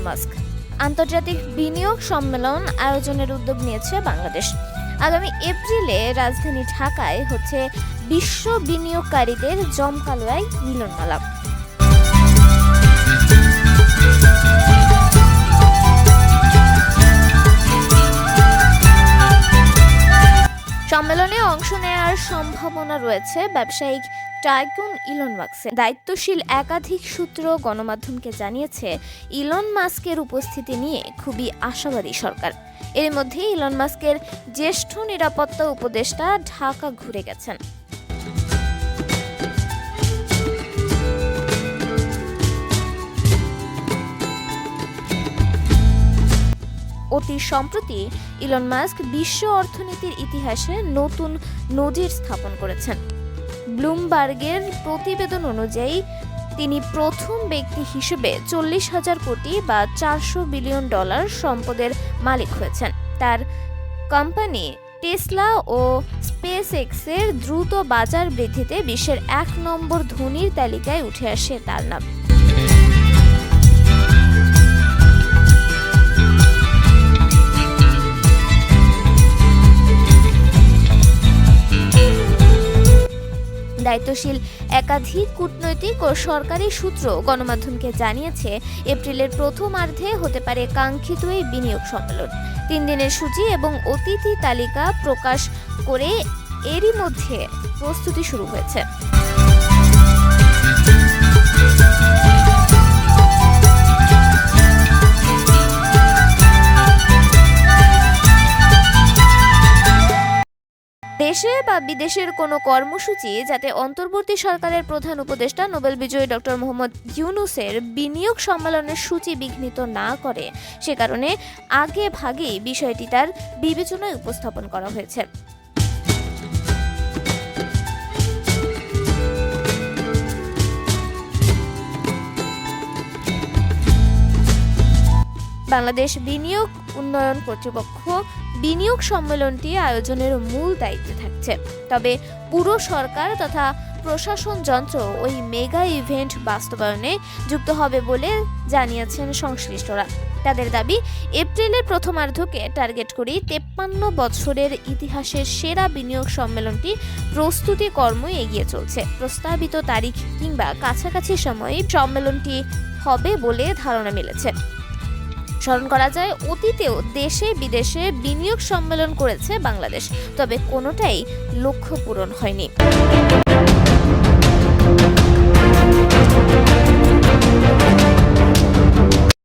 Mask. আন্তর্জাতিক বিনিয়োগ সম্মেলন আয়োজনের উদ্যোগ নিয়েছে বাংলাদেশ। আগামী এপ্রিলে রাজধানী ঢাকায় হচ্ছে বিশ্ব বিনিয়োগকারীদের জমকালোয় মিলনমেলা। সম্মেলনে অংশ নেওয়ার সম্ভাবনা রয়েছে ব্যবসায়িক টাইকুন ইলন মাস্কের। দায়িত্বশীল একাধিক সূত্র গণমাধ্যমকে জানিয়েছে, ইলন মাস্কের উপস্থিতি নিয়ে খুবই আশাবাদী সরকার। এর মধ্যে ইলন মাস্কের জ্যেষ্ঠ নিরাপত্তা উপদেষ্টা ঢাকা ঘুরে গেছেন। অতি সম্প্রতি ইলন মাস্ক বিশ্ব অর্থনীতির ইতিহাসে নতুন নজির স্থাপন করেছেন। ব্লুমবার্গের প্রতিবেদন অনুযায়ী তিনি প্রথম ব্যক্তি হিসেবে 40,000 কোটি বা $400 বিলিয়ন সম্পদের মালিক হয়েছেন। তার কোম্পানি টেসলা ও স্পেসএক্সের দ্রুত বাজার বৃদ্ধিতে বিশ্বের 1 নম্বর ধনীর তালিকায় উঠে আসে তার নাম। দায়িত্বশীল একাধিক কূটনৈতিক ও সরকারি সূত্র গণমাধ্যমকে জানিয়েছে, এপ্রিলের প্রথমার্ধে হতে পারে কাঙ্ক্ষিত এই বিনিয়োগ সম্মেলন। 3 দিনের সূচি এবং অতিথি তালিকা প্রকাশ করে এরই মধ্যে প্রস্তুতি শুরু হয়েছে। দেশে বা বিদেশের কোনো কর্মসূচি যাতে অন্তর্বর্তী সরকারের প্রধান উপদেষ্টা নোবেল বিজয়ী ডক্টর মোহাম্মদ ইউনূসের বিনিয়োগ সম্মেলনের সূচি বিঘ্নিত না করে, সে কারণে আগে ভাগেই বিষয়টি তার বিবেচনায় উপস্থাপন করা হয়েছে। বাংলাদেশ বিনিয়োগ উন্নয়ন কর্তৃপক্ষ বিনিয়োগ সম্মেলনটি আয়োজনের মূল দায়িত্বে থাকছে। তবে পুরো সরকার তথা প্রশাসন যন্ত্র ওই মেগা ইভেন্ট বাস্তবায়নে যুক্ত হবে বলে জানিয়েছেন সংশ্লিষ্টরা। তাদের দাবি, এপ্রিলের প্রথমার্ধকে টার্গেট করে 53 বছরের ইতিহাসের সেরা বিনিয়োগ সম্মেলনটি প্রস্তুতি কর্ম এগিয়ে চলছে। প্রস্তাবিত তারিখ কিংবা কাছাকাছি সময়ে সম্মেলনটি হবে বলে ধারণা মিলেছে। স্মরণ করা যায়, অতীতেও দেশে বিদেশে বিনিয়োগ সম্মেলন করেছে বাংলাদেশ, তবে কোনোটাই লক্ষ্য পূরণ হয়নি।